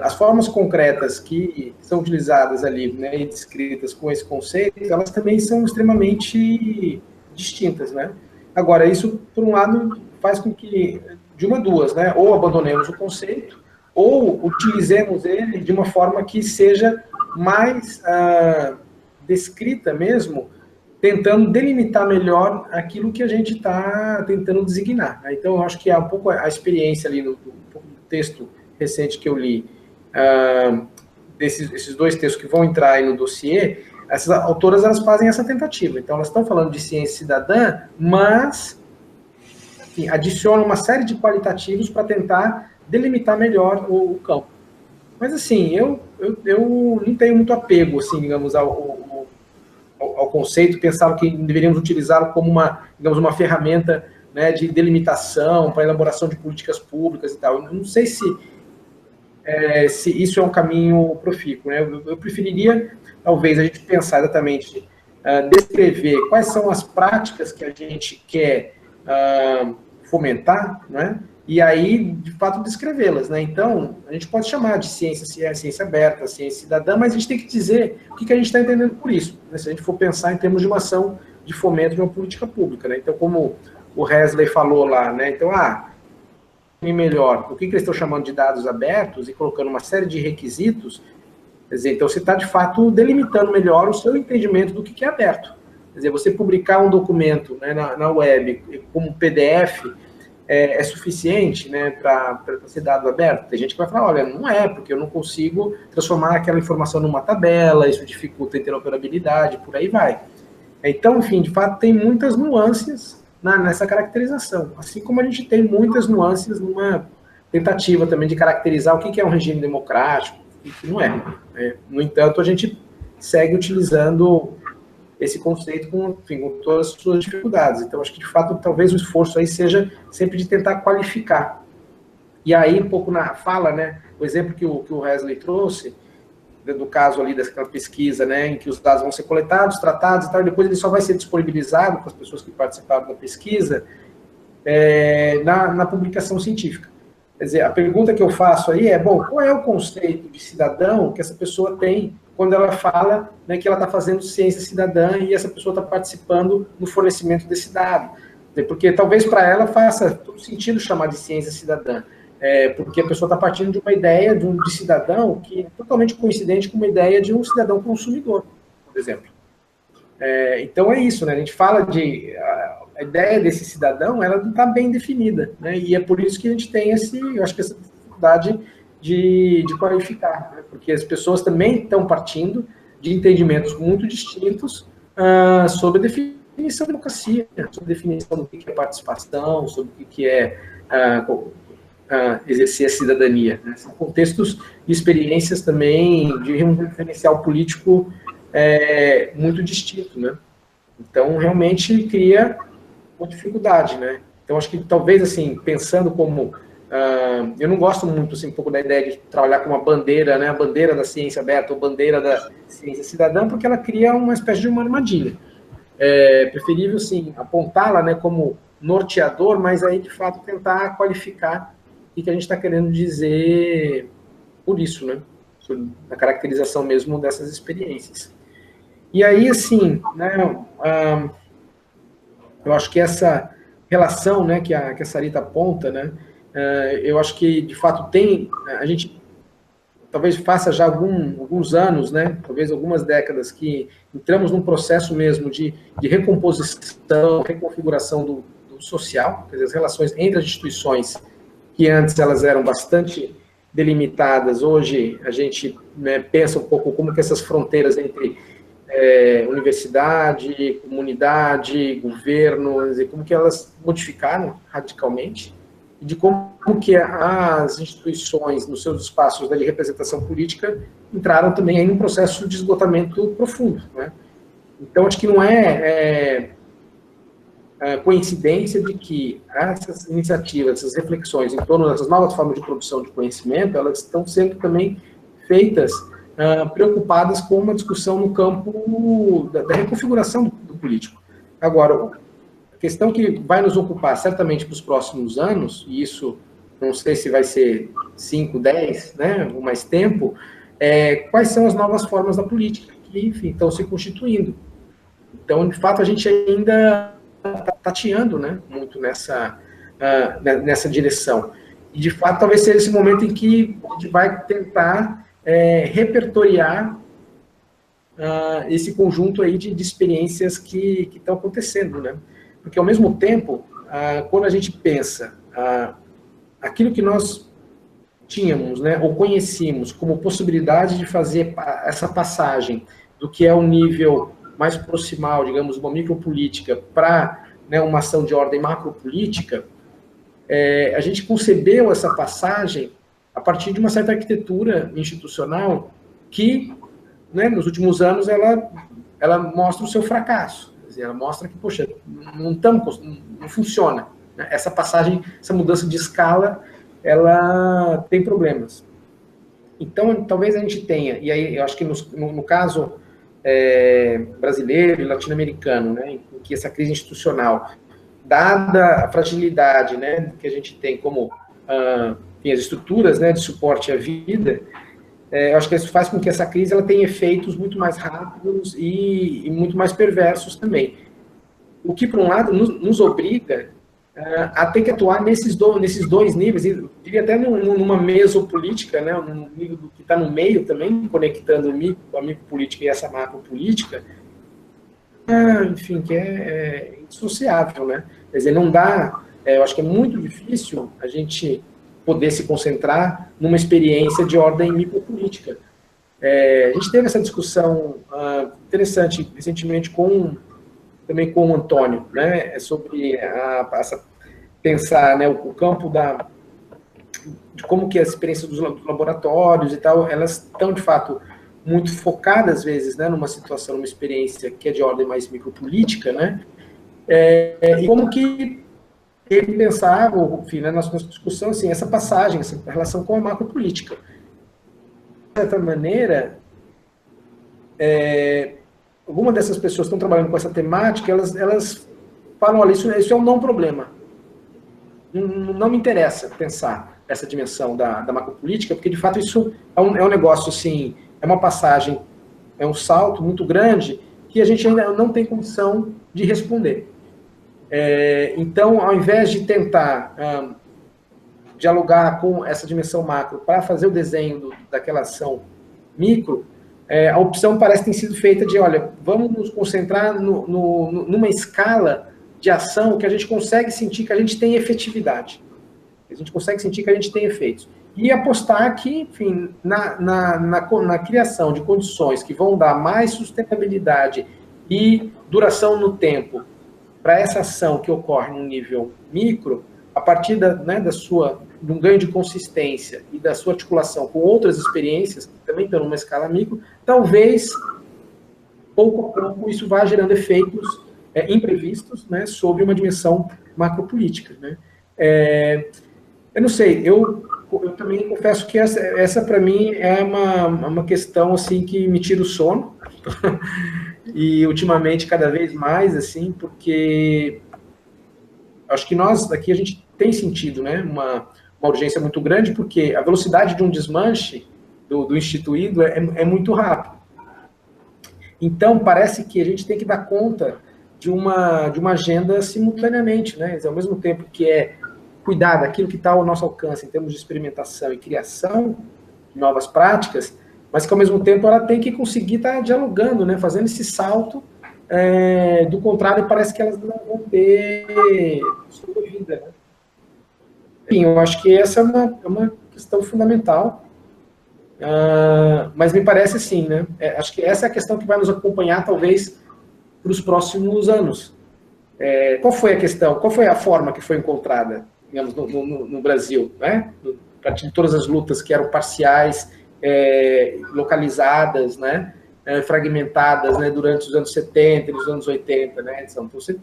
as formas concretas que são utilizadas ali, né, e descritas com esse conceito, elas também são extremamente distintas, né? Agora, isso, por um lado, faz com que, de uma duas, né, ou abandonemos o conceito, ou utilizemos ele de uma forma que seja mais descrita mesmo, tentando delimitar melhor aquilo que a gente está tentando designar. Então, eu acho que há um pouco a experiência ali no texto recente que eu li, esses dois textos que vão entrar aí no dossiê, essas autoras elas fazem essa tentativa. Então, elas estão falando de ciência cidadã, mas enfim, adicionam uma série de qualitativos para tentar delimitar melhor o campo. Mas, assim, eu não tenho muito apego, assim, digamos, ao conceito, pensava que deveríamos utilizá-lo como uma ferramenta, né, de delimitação para elaboração de políticas públicas e tal. Eu não sei se isso é um caminho profícuo, né? Eu preferiria, talvez, a gente pensar exatamente, descrever quais são as práticas que a gente quer fomentar, né? E aí, de fato, descrevê-las, né? Então, a gente pode chamar de ciência aberta, ciência cidadã, mas a gente tem que dizer o que a gente está entendendo por isso, né? Se a gente for pensar em termos de uma ação de fomento de uma política pública, né? Então, como o Wesley falou lá, né? Então, melhor, o que eles estão chamando de dados abertos e colocando uma série de requisitos, quer dizer, então você está, de fato, delimitando melhor o seu entendimento do que é aberto. Quer dizer, você publicar um documento, né, na web como PDF é suficiente, né, para ser dado aberto? Tem gente que vai falar, olha, não é, porque eu não consigo transformar aquela informação numa tabela, isso dificulta a interoperabilidade, por aí vai. Então, enfim, de fato, tem muitas nuances nessa caracterização, assim como a gente tem muitas nuances numa tentativa também de caracterizar o que é um regime democrático, e que não é. No entanto, a gente segue utilizando esse conceito com todas as suas dificuldades. Então, acho que, de fato, talvez o esforço aí seja sempre de tentar qualificar. E aí, um pouco na fala, né, o exemplo que o Wesley trouxe, do caso ali daquela pesquisa, né, em que os dados vão ser coletados, tratados e tal, e depois ele só vai ser disponibilizado para as pessoas que participaram da pesquisa na publicação científica. Quer dizer, a pergunta que eu faço aí é, bom, qual é o conceito de cidadão que essa pessoa tem quando ela fala, né, que ela está fazendo ciência cidadã e essa pessoa está participando no fornecimento desse dado? Porque talvez para ela faça todo sentido chamar de ciência cidadã, porque a pessoa está partindo de uma ideia de cidadão que é totalmente coincidente com uma ideia de um cidadão consumidor, por exemplo. Então é isso, né? A gente fala a ideia desse cidadão, ela não está bem definida, né? E é por isso que a gente tem eu acho que essa dificuldade de qualificar, né? Porque as pessoas também estão partindo de entendimentos muito distintos sobre a definição da democracia, sobre a definição do que é participação, sobre o que é exercer a cidadania, né? São contextos e experiências também de um referencial político muito distinto, né? Então, realmente cria uma dificuldade, né? Então, acho que talvez, assim, pensando como... eu não gosto muito, assim, um pouco da ideia de trabalhar com uma bandeira, né? A bandeira da ciência aberta ou bandeira da ciência cidadã, porque ela cria uma espécie de uma armadilha. Preferível, assim, apontá-la, né, como norteador, mas aí, de fato, tentar qualificar o que a gente está querendo dizer por isso, né? A caracterização mesmo dessas experiências. E aí, assim, né, eu acho que essa relação, né, que a Sarita aponta, né, eu acho que, de fato, a gente talvez faça já alguns anos, né, talvez algumas décadas, que entramos num processo mesmo de recomposição, reconfiguração do social, quer dizer, as relações entre as instituições, que antes elas eram bastante delimitadas, hoje a gente, né, pensa um pouco como que essas fronteiras entre universidade, comunidade, governo, como que elas modificaram radicalmente, e de como que as instituições, nos seus espaços de representação política, entraram também em um processo de esgotamento profundo, né? Então, acho que não é coincidência de que essas iniciativas, essas reflexões em torno dessas novas formas de produção de conhecimento, elas estão sendo também feitas preocupadas com uma discussão no campo da reconfiguração do político. Agora, a questão que vai nos ocupar certamente para os próximos anos, e isso não sei se vai ser 5, 10, né, ou mais tempo, quais são as novas formas da política que, enfim, estão se constituindo. Então, de fato, a gente ainda está tateando, né, muito nessa direção. E, de fato, talvez seja esse momento em que a gente vai tentar repertoriar esse conjunto aí de experiências que estão acontecendo, né? Porque, ao mesmo tempo, quando a gente pensa aquilo que nós tínhamos, né, ou conhecíamos como possibilidade de fazer essa passagem do que é um nível mais proximal, digamos, uma micropolítica para, né, uma ação de ordem macropolítica, a gente concebeu essa passagem a partir de uma certa arquitetura institucional que, né, nos últimos anos, ela mostra o seu fracasso. Quer dizer, ela mostra que, poxa, não funciona. Essa passagem, essa mudança de escala, ela tem problemas. Então, talvez a gente tenha, e aí eu acho que no caso brasileiro e latino-americano, né, em que essa crise institucional, dada a fragilidade, né, que a gente tem como as estruturas, né, de suporte à vida, eu acho que isso faz com que essa crise ela tenha efeitos muito mais rápidos e muito mais perversos também. O que, por um lado, nos obriga a ter que atuar nesses dois níveis, eu diria até numa mesopolítica, né, um nível que está no meio também, conectando a micropolítica e essa macropolítica, enfim, que é indissociável, né? Quer dizer, não dá, eu acho que é muito difícil a gente poder se concentrar numa experiência de ordem micropolítica. A gente teve essa discussão interessante recentemente também com o Antônio, né, sobre pensar, né, o campo de como que as experiências dos laboratórios e tal, elas estão, de fato, muito focadas, às vezes, né, numa situação, numa experiência que é de ordem mais micropolítica, né, e como que ele pensava, enfim, né, na nossa discussão, assim, essa passagem, essa relação com a macropolítica. De certa maneira, algumas dessas pessoas que estão trabalhando com essa temática, elas falam, olha, isso é um não problema. Não me interessa pensar essa dimensão da macropolítica, porque, de fato, isso é um negócio, assim, é uma passagem, é um salto muito grande que a gente ainda não tem condição de responder. Então, ao invés de tentar dialogar com essa dimensão macro para fazer o desenho daquela ação micro, a opção parece ter sido feita de, olha, vamos nos concentrar numa escala de ação que a gente consegue sentir que a gente tem efetividade, a gente consegue sentir que a gente tem efeitos. E apostar que, enfim, na criação de condições que vão dar mais sustentabilidade e duração no tempo para essa ação que ocorre no nível micro, a partir de um ganho de consistência e da sua articulação com outras experiências, que também estão numa escala micro, talvez, pouco a pouco, isso vá gerando efeitos imprevistos, né, sobre uma dimensão macropolítica, né. Eu não sei, eu também confesso que essa para mim, é uma questão assim, que me tira o sono, e ultimamente cada vez mais, assim, porque acho que nós aqui a gente tem sentido, né, uma urgência muito grande, porque a velocidade de um desmanche do instituído é muito rápido. Então, parece que a gente tem que dar conta de uma agenda simultaneamente, né, ao mesmo tempo que cuidar daquilo que está ao nosso alcance em termos de experimentação e criação de novas práticas, mas que, ao mesmo tempo, ela tem que conseguir estar dialogando, né, fazendo esse salto. Do contrário, parece que elas não vão ter sobrevida, né? Enfim, eu acho que essa é uma questão fundamental. Mas me parece assim, né? Acho que essa é a questão que vai nos acompanhar, talvez, para os próximos anos. Qual foi a questão? Qual foi a forma que foi encontrada, digamos, no Brasil, né? A partir de todas as lutas que eram parciais, localizadas, né? Fragmentadas, né? Durante os anos 70 e os anos 80, né? Então, você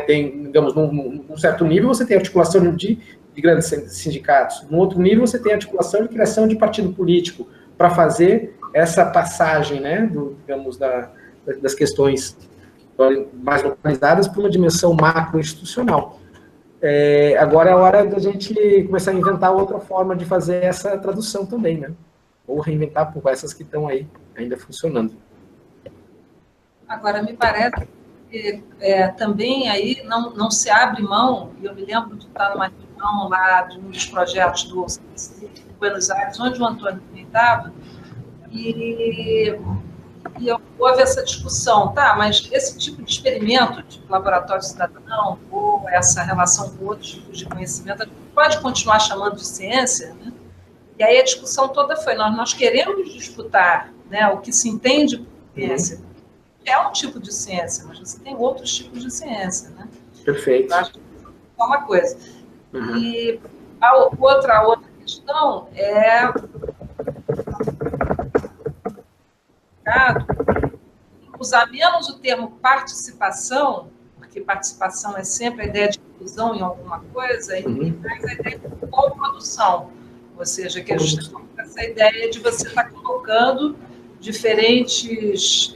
tem, digamos, num certo nível, você tem articulação de grandes sindicatos. No outro nível, você tem articulação de criação de partido político para fazer essa passagem, né, digamos, das questões mais localizadas para uma dimensão macro-institucional. Agora é a hora da gente começar a inventar outra forma de fazer essa tradução também, né? Ou reinventar por essas que estão aí ainda funcionando. Agora, me parece que também aí não se abre mão, e eu me lembro de estar numa reunião lá de um dos projetos do Buenos Aires, onde o Antônio estava, e houve essa discussão, tá, mas esse tipo de experimento de laboratório cidadão, ou essa relação com outros tipos de conhecimento, a gente pode continuar chamando de ciência, né? E aí a discussão toda foi, nós queremos disputar, né, o que se entende por ciência. É um tipo de ciência, mas você tem outros tipos de ciência, né? Perfeito. Eu acho que é uma coisa. E a outra questão é usar menos o termo participação, porque participação é sempre a ideia de inclusão em alguma coisa, e mais a ideia de coprodução, ou seja, que é justamente essa ideia de você estar colocando diferentes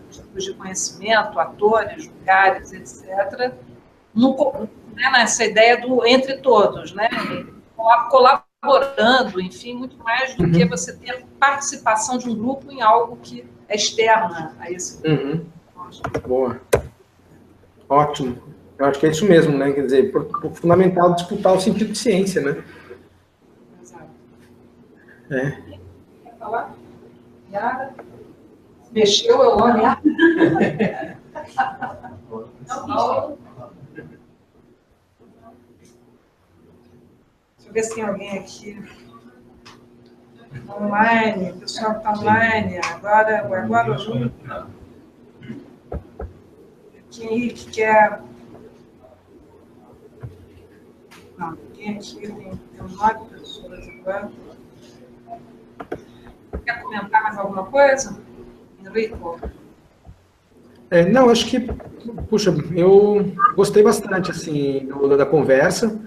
tipos de conhecimento, atores, lugares, etc., nessa ideia do entre todos, né? Colaborando, enfim, muito mais do que você ter a participação de um grupo em algo que é externo a esse grupo. Boa. Ótimo. Eu acho que é isso mesmo, né? Quer dizer, fundamental disputar o sentido de ciência, né? Exato. Quer falar? Yara? Mexeu, eu olho. Não. Deixa eu ver se tem alguém aqui online, o pessoal que está online, agora junto. Quem aí que quer... Não, quem aqui tem 9 pessoas agora. Quer comentar mais alguma coisa, Enrico? Não, acho que, puxa, eu gostei bastante, assim, da conversa.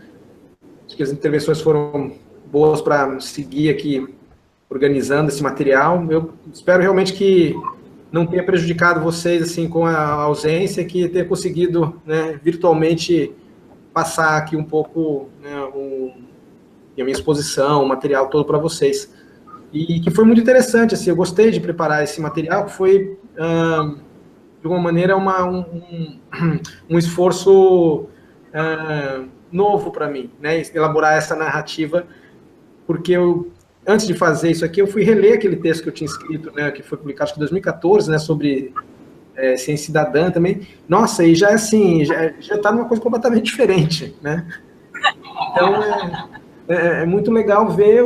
Acho que as intervenções foram boas para seguir aqui organizando esse material. Eu espero realmente que não tenha prejudicado vocês, assim, com a ausência, que tenha conseguido, né, virtualmente passar aqui um pouco, né, a minha exposição, o material todo para vocês. E que foi muito interessante, assim, eu gostei de preparar esse material, que foi, de alguma maneira, um esforço novo para mim, né, elaborar essa narrativa, porque antes de fazer isso aqui, eu fui reler aquele texto que eu tinha escrito, né, que foi publicado acho que em 2014, né, sobre ciência cidadã também. Nossa, e já assim, já está numa coisa completamente diferente, né? Então, é muito legal ver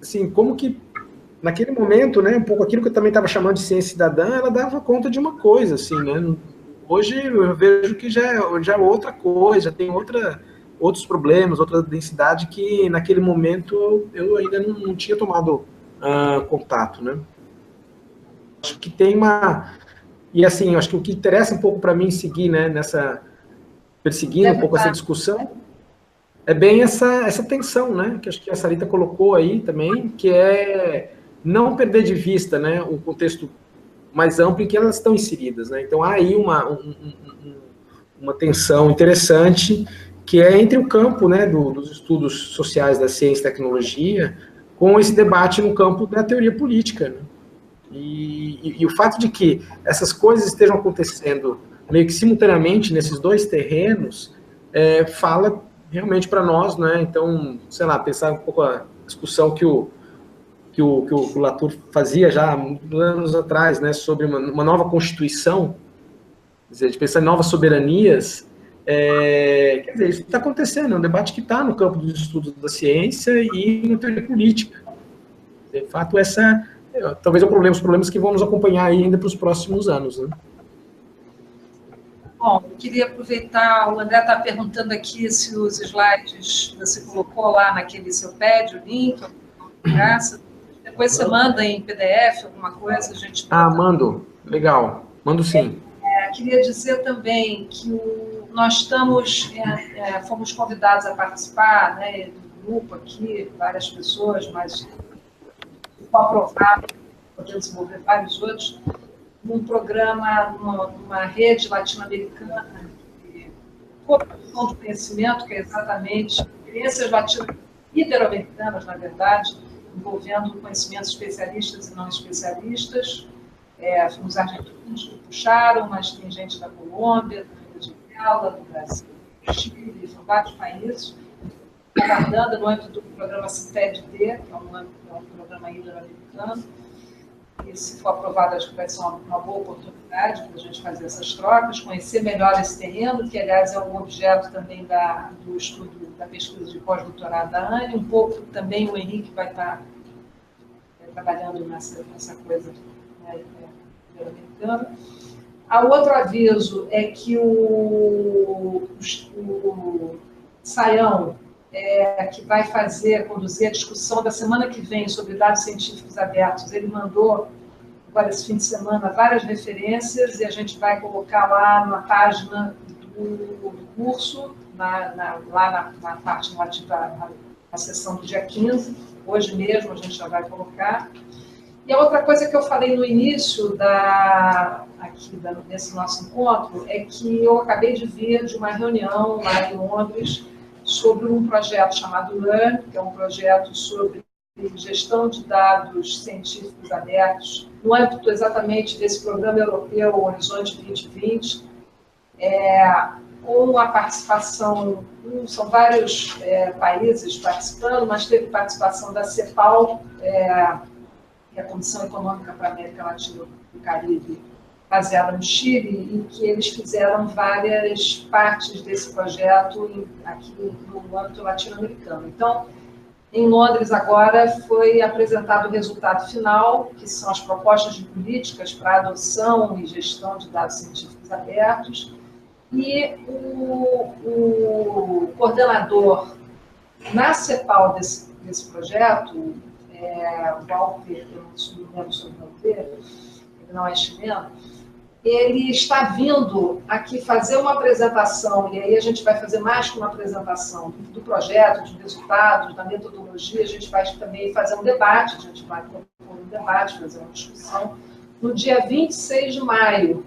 assim, como que, naquele momento, né, um pouco aquilo que eu também estava chamando de ciência cidadã, ela dava conta de uma coisa, assim, né? Hoje eu vejo que já é outra coisa, já tem outros problemas, outra densidade que naquele momento eu ainda não tinha tomado contato, né? Acho que tem e assim, acho que o que interessa um pouco para mim seguir, né, perseguindo um pouco essa discussão, é bem essa tensão, né, que acho que a Sarita colocou aí também, que é não perder de vista, né, o contexto mais amplo em que elas estão inseridas, né? Então há aí uma tensão interessante, que é entre o campo, né, dos estudos sociais da ciência e tecnologia, com esse debate no campo da teoria política, né? E o fato de que essas coisas estejam acontecendo meio que simultaneamente nesses dois terrenos, fala realmente para nós, né? Então, sei lá, pensar um pouco a discussão que o Latour fazia já há anos atrás, né, sobre uma nova Constituição, quer dizer, de pensar em novas soberanias. Quer dizer, isso está acontecendo, é um debate que está no campo dos estudos da ciência e na teoria política. De fato, talvez os problemas que vão nos acompanhar ainda para os próximos anos, né? Bom, eu queria aproveitar, o André está perguntando aqui se os slides você colocou lá naquele seu pad, o link, graça. Depois você manda em PDF, alguma coisa, a gente... Mando. Legal. Mando sim. Queria dizer também que nós fomos convidados a participar, né, do grupo aqui, várias pessoas, mas foi aprovado, podemos desenvolver vários outros, num programa, numa rede latino-americana de cooperação de conhecimento, que é exatamente experiências ibero-americanas, na verdade, envolvendo conhecimentos especialistas e não especialistas. Os argentinos que puxaram, mas tem gente da Colômbia, da Venezuela, do Brasil, do Chile, são vários países, aguardando no âmbito do programa CITED-D, que é um programa ibero-americano. E se for aprovado, acho que vai ser uma boa oportunidade para a gente fazer essas trocas, conhecer melhor esse terreno, que, aliás, é um objeto também do estudo, da pesquisa de pós-doutorado da ANE. Um pouco também o Henrique vai estar trabalhando nessa coisa, né, americana. O outro aviso é que o Saião, que vai conduzir a discussão da semana que vem sobre dados científicos abertos, ele mandou, agora esse fim de semana, várias referências, e a gente vai colocar lá na página do curso, lá na parte relativa à sessão do dia 15, hoje mesmo a gente já vai colocar. E a outra coisa que eu falei no início desse nosso encontro é que eu acabei de vir de uma reunião lá em Londres sobre um projeto chamado LEARN, que é um projeto sobre gestão de dados científicos abertos, no âmbito exatamente desse programa europeu Horizonte 2020, com a participação, são vários países participando, mas teve participação da CEPAL, que é a Comissão Econômica para a América Latina e o Caribe, baseada no Chile, e que eles fizeram várias partes desse projeto aqui no âmbito latino-americano. Então, em Londres, agora, foi apresentado o resultado final, que são as propostas de políticas para adoção e gestão de dados científicos abertos, e o coordenador na CEPAL desse projeto, o Walter, eu não lembro sobre o nome dele, ele não é chileno, ele está vindo aqui fazer uma apresentação, e aí a gente vai fazer mais que uma apresentação do projeto, dos resultados, da metodologia, a gente vai também fazer um debate, a gente vai propor um debate, fazer uma discussão, no dia 26 de maio,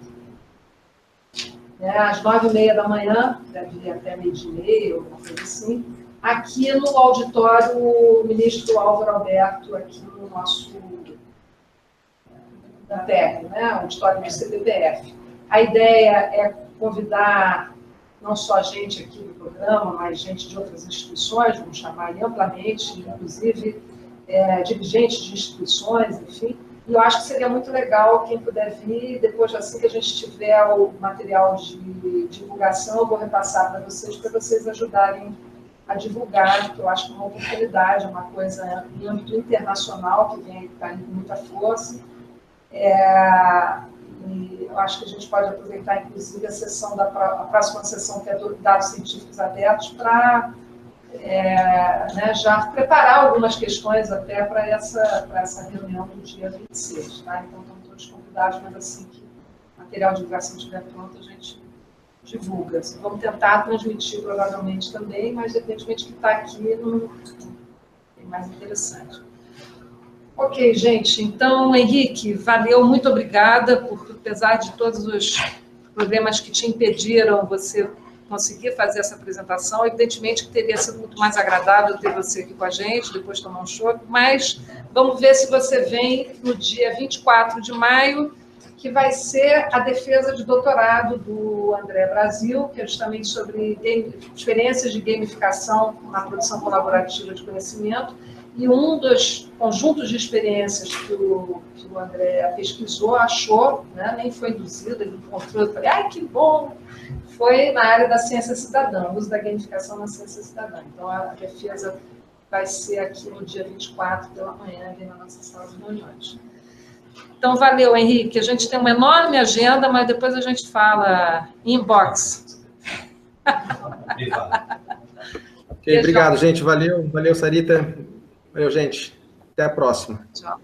às 9h30 da manhã, deve ir até 12h30, alguma coisa assim, aqui no auditório Ministro Álvaro Alberto, aqui no nosso da TEC, auditório do CBPF. A ideia é convidar não só gente aqui do programa, mas gente de outras instituições, vamos chamar amplamente, inclusive dirigentes de instituições, enfim. E eu acho que seria muito legal quem puder vir, depois assim que a gente tiver o material de divulgação, eu vou repassar para vocês ajudarem a divulgar, porque eu acho que é uma oportunidade, uma coisa em âmbito internacional que vem com muita força. E eu acho que a gente pode aproveitar, inclusive, a próxima sessão, que é do dados científicos abertos, para já preparar algumas questões até para essa reunião do dia 26. Tá? Então, estão todos convidados, mas assim que o material de divulgação estiver pronto, a gente divulga. Vamos tentar transmitir, provavelmente, também, mas, evidentemente, que está aqui é mais interessante. Ok, gente. Então, Henrique, valeu, muito obrigada, apesar de todos os problemas que te impediram você conseguir fazer essa apresentação. Evidentemente que teria sido muito mais agradável ter você aqui com a gente, depois tomar um chopp, mas vamos ver se você vem no dia 24 de maio, que vai ser a defesa de doutorado do André Brasil, que é justamente sobre experiências de gamificação na produção colaborativa de conhecimento. E um dos conjuntos de experiências que o André pesquisou, achou, nem foi induzido, ele encontrou, eu falei, ai, que bom! Foi na área da ciência cidadã, o uso da gamificação na ciência cidadã. Então, a defesa vai ser aqui no dia 24 pela manhã, ali na nossa sala de reuniões. Então, valeu, Henrique. A gente tem uma enorme agenda, mas depois a gente fala inbox. Ok, obrigado, gente. Valeu, Sarita. Valeu, gente. Até a próxima. Tchau.